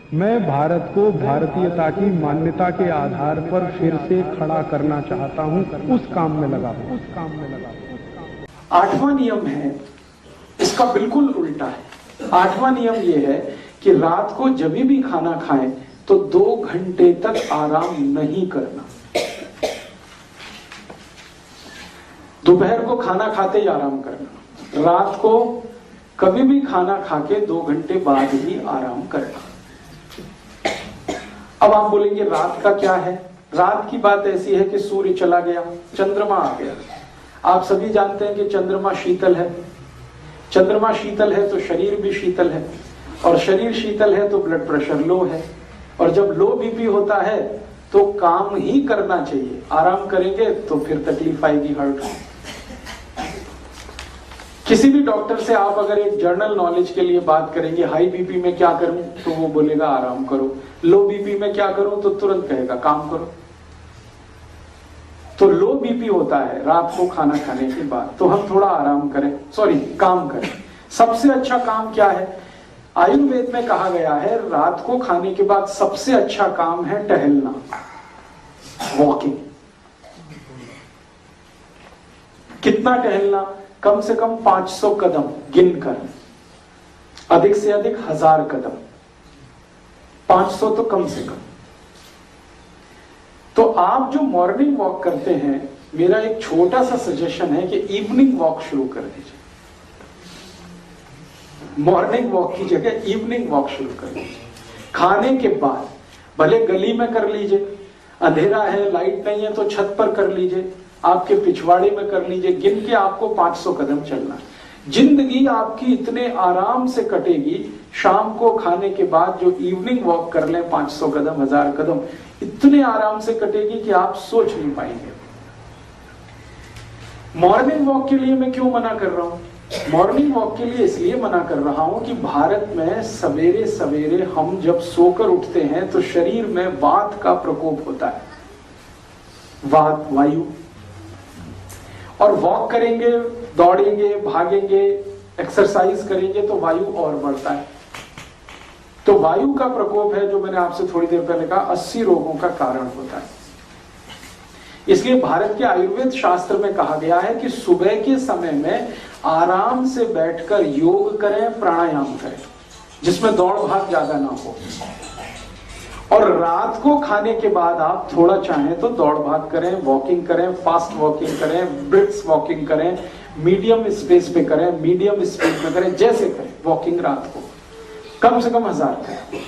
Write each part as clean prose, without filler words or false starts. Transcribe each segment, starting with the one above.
मैं भारत को भारतीयता की मान्यता के आधार पर फिर से खड़ा करना चाहता हूं, उस काम में लगा हूं। आठवां नियम है, इसका बिल्कुल उल्टा है। आठवां नियम यह है कि रात को जब भी खाना खाएं तो 2 घंटे तक आराम नहीं करना। दोपहर को खाना खाते ही आराम करना, रात को कभी भी खाना खाके 2 घंटे बाद ही आराम करना। अब आप बोलेंगे रात का क्या है? रात की बात ऐसी है कि सूर्य चला गया, चंद्रमा आ गया। आप सभी जानते हैं कि चंद्रमा शीतल है। चंद्रमा शीतल है तो शरीर भी शीतल है, और शरीर शीतल है तो ब्लड प्रेशर लो है, और जब लो बीपी होता है तो काम ही करना चाहिए। आराम करेंगे तो फिर तकलीफ आएगी, हर्ट। किसी भी डॉक्टर से आप अगर एक जनरल नॉलेज के लिए बात करेंगे, हाई बीपी में क्या करूं, तो वो बोलेगा आराम करो। लो बीपी में क्या करूं, तो तुरंत कहेगा काम करो। तो लो बीपी होता है रात को खाना खाने के बाद, तो हम थोड़ा आराम करें, काम करें। सबसे अच्छा काम क्या है? आयुर्वेद में कहा गया है रात को खाने के बाद सबसे अच्छा काम है टहलना, वॉकिंग। कितना टहलना? कम से कम 500 कदम गिनकर, अधिक से अधिक 1000 कदम। 500 तो कम से कम। तो आप जो मॉर्निंग वॉक करते हैं, मेरा एक छोटा सा सजेशन है कि इवनिंग वॉक शुरू कर दीजिए। मॉर्निंग वॉक की जगह इवनिंग वॉक शुरू कर दीजिए। खाने के बाद भले गली में कर लीजिए, अंधेरा है, लाइट नहीं है तो छत पर कर लीजिए, आपके पिछवाड़े में कर लीजिए। गिन के आपको 500 कदम चलना है। जिंदगी आपकी इतने आराम से कटेगी। शाम को खाने के बाद जो इवनिंग वॉक कर लें 500 कदम, 1000 कदम, इतने आराम से कटेगी कि आप सोच नहीं पाएंगे। मॉर्निंग वॉक के लिए मैं क्यों मना कर रहा हूं? मॉर्निंग वॉक के लिए इसलिए मना कर रहा हूं कि भारत में सवेरे सवेरे हम जब सोकर उठते हैं तो शरीर में वात का प्रकोप होता है, वात, वायु। और वॉक करेंगे, दौड़ेंगे, भागेंगे, एक्सरसाइज करेंगे तो वायु और बढ़ता है। तो वायु का प्रकोप है, जो मैंने आपसे थोड़ी देर पहले कहा, 80 रोगों का कारण होता है। इसलिए भारत के आयुर्वेद शास्त्र में कहा गया है कि सुबह के समय में आराम से बैठकर योग करें, प्राणायाम करें, जिसमें दौड़ भाग ज्यादा ना हो। और रात को खाने के बाद आप थोड़ा चाहें तो दौड़ भाग करें, वॉकिंग करें, फास्ट वॉकिंग करें, ब्रिस्क वॉकिंग करें, मीडियम स्पेस पे करें, मीडियम स्पीड में करें, जैसे करें वॉकिंग रात को कम से कम 1000 करें।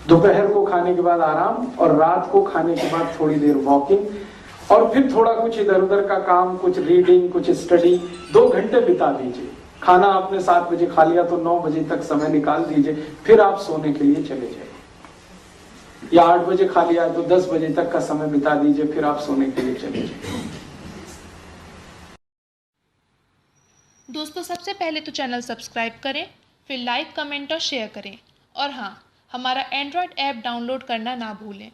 दोपहर को खाने के बाद आराम, और रात को खाने के बाद थोड़ी देर वॉकिंग, और फिर थोड़ा कुछ इधर उधर का काम, कुछ रीडिंग, कुछ स्टडी, 2 घंटे बिता दीजिए। खाना आपने 7 बजे खा लिया तो 9 बजे तक समय निकाल दीजिए, फिर आप सोने के लिए चले जाइए। या 8 बजे खा लिया तो 10 बजे तक का समय बिता दीजिए, फिर आप सोने के लिए चले जाइए। दोस्तों, सबसे पहले तो चैनल सब्सक्राइब करें, फिर लाइक, कमेंट और शेयर करें। और हाँ, हमारा एंड्रॉयड ऐप डाउनलोड करना ना भूलें।